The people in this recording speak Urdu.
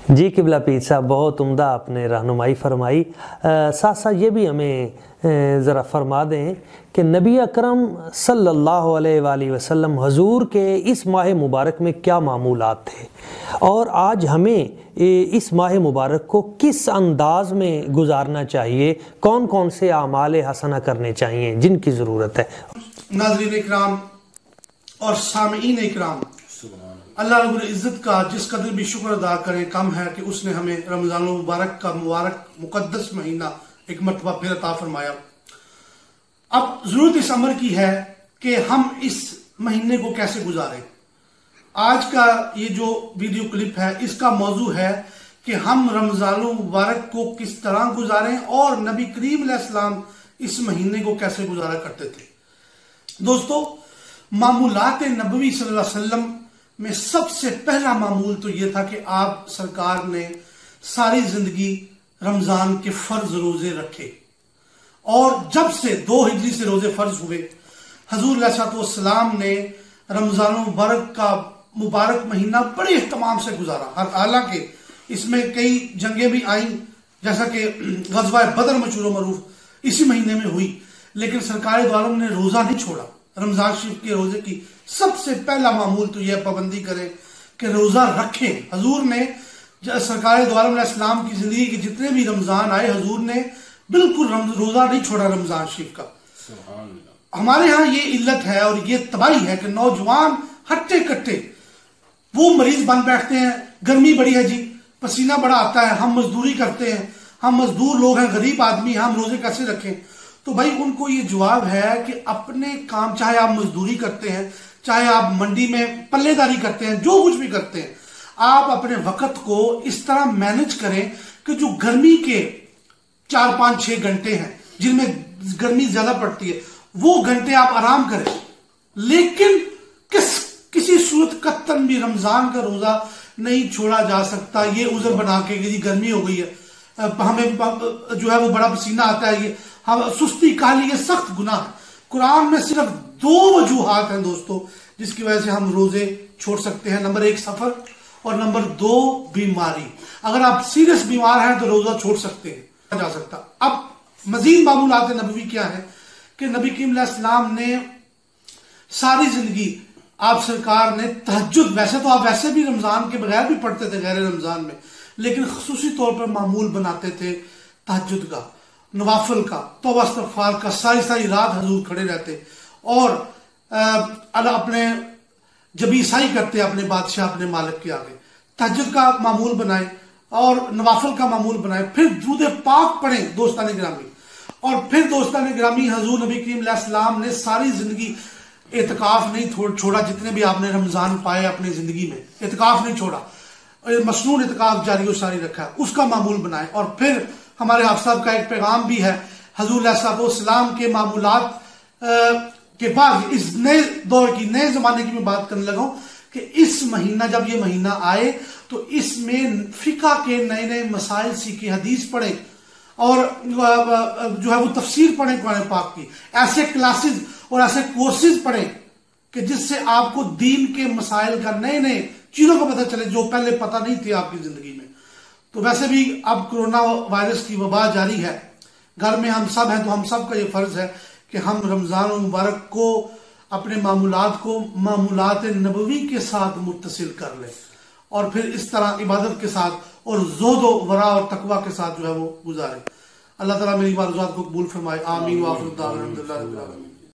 جی قبلہ پیر صاحب، بہت عمدہ آپ نے رہنمائی فرمائی۔ ساتھ ساتھ یہ بھی ہمیں ذرا فرما دیں کہ نبی اکرم صلی اللہ علیہ وآلہ وسلم حضور کے اس ماہ مبارک میں کیا معمولات تھے، اور آج ہمیں اس ماہ مبارک کو کس انداز میں گزارنا چاہیے، کون کون سے اعمال حسنہ کرنے چاہیے جن کی ضرورت ہے۔ ناظرین اکرام اور سامعین اکرام، اللہ رب العزت کا جس قدر بھی شکر ادا کریں کم ہے کہ اس نے ہمیں رمضان المبارک کا مبارک مقدس مہینہ ایک مرتبہ پھر عطا فرمایا۔ اب ضرورت اس امر کی ہے کہ ہم اس مہینے کو کیسے گزاریں۔ آج کا یہ جو ویڈیو کلپ ہے اس کا موضوع ہے کہ ہم رمضان المبارک کو کس طرح گزاریں اور نبی کریم علیہ السلام اس مہینے کو کیسے گزارا کرتے تھے۔ دوستو، معمولات نبوی صلی اللہ علیہ وسلم میں سب سے پہلا معمول تو یہ تھا کہ آپ سرکار نے ساری زندگی رمضان کے فرض روزے رکھے، اور جب سے 2 ہجری سے روزے فرض ہوئے، حضور علیہ السلام نے رمضان المبارک کا مبارک مہینہ بڑے اہتمام سے گزارا۔ حالانکہ اس میں کئی جنگیں بھی آئیں، جیسا کہ غزوہ بدر مشہور و معروف اسی مہینے میں ہوئی، لیکن سرکار دو عالم نے روزہ نہیں چھوڑا۔ رمضان شریف کے روزے کی سب سے پہلا معمول تو یہ پابندی کریں کہ روزہ رکھیں۔ حضور نے سرکار دو عالم علیہ السلام کی زندگی کے جتنے بھی رمضان آئے، حضور نے بالکل روزہ نہیں چھوڑا رمضان شریف کا۔ ہمارے ہاں یہ علت ہے اور یہ تباہی ہے کہ نوجوان ہٹے کٹے وہ مریض بن بیٹھتے ہیں، گرمی بڑی ہے جی، پسینہ بڑا آتا ہے، ہم مزدوری کرتے ہیں، ہم مزدور لوگ ہیں، غریب آدمی، ہم روزے کیسے رکھیں؟ تو بھائی ان کو یہ جواب ہے کہ اپنے کام، چاہے آپ مزدوری کرتے ہیں، چاہے آپ منڈی میں پلے داری کرتے ہیں، جو کچھ بھی کرتے ہیں، آپ اپنے وقت کو اس طرح مینج کریں کہ جو گرمی کے 4 5 6 گھنٹے ہیں جن میں گرمی زیادہ پڑتی ہے، وہ گھنٹے آپ آرام کریں۔ لیکن کسی صورت قطعاً بھی رمضان کا روزہ نہیں چھوڑا جا سکتا یہ عذر بنا کے کہ گرمی ہو گئی ہے، ہمیں جو ہے وہ بڑا پسینہ آتا ہے، یہ سستی کاہلی، یہ سخت گناہ ہے۔ قرآن میں صرف 2 وجوہات ہیں دوستو جس کی وجہ سے ہم روزے چھوڑ سکتے ہیں۔ نمبر 1 سفر، اور نمبر 2 بیماری۔ اگر آپ سیریس بیمار ہیں تو روزہ چھوڑ سکتے ہیں، جا سکتا۔ اب مزید معمولات نبوی کیا ہے کہ نبی کریم علیہ السلام نے ساری زندگی آپ سرکار نے تہجد، ویسے تو آپ ویسے بھی رمضان کے بغیر بھی پڑھتے تھے غیر رمضان میں، لیکن خصوصی طور پر معمول بناتے تھے تہجد کا، نوافل کا، توبہ استغفار کا۔ ساری رات حضور کھڑے رہتے اور اپنے جب عیسائی کرتے اپنے بادشاہ، اپنے مالک کے آگے، تہجد کا معمول بنائے اور نوافل کا معمول بنائے، پھر درود پاک پڑھیں دوستان گرامی۔ اور پھر دوستان گرامی، حضور نبی کریم علیہ السلام نے ساری زندگی اعتکاف نہیں چھوڑا، جتنے بھی آپ نے رمضان پائے اپنی زندگی میں اعتکاف نہیں چھوڑا، مصنون اعتکاف جاری و ساری رکھا ہے، اس کا معمول بنائے۔ اور پھر ہمارے حافظ صاحب کا ایک پیغام بھی ہے حضور علیہ السلام کے معمولات کے بعد اس نئے دور کی، نئے زمانے کی میں بات کرنے لگا ہوں کہ اس مہینہ، جب یہ مہینہ آئے تو اس میں فقہ کے نئے مسائل سیکھیں، حدیث پڑھیں اور جو ہے وہ تفسیر پڑھیں قرآن پاک کی، ایسے کلاسز اور ایسے کورسز پڑھیں کہ جس سے آپ کو دین کے مسائل کا، نئے چیزوں کا پتہ چلے جو پہلے پتہ نہیں تھے آپ کی زندگی میں۔ تو ویسے بھی اب کرونا وائرس کی وبا جاری ہے، گھر میں ہم سب ہیں، تو ہم سب کا یہ فرض ہے کہ ہم رمضان المبارک کو، اپنے معمولات کو معمولات نبوی کے ساتھ متصل کر لیں، اور پھر اس طرح عبادت کے ساتھ اور زہد و ورع اور تقوی کے ساتھ جو ہے وہ گزاریں۔ اللہ تعالیٰ میری بارزات کو قبول فرمائے، آمین۔ وآخر دعوانا الحمدللہ رب العالمین۔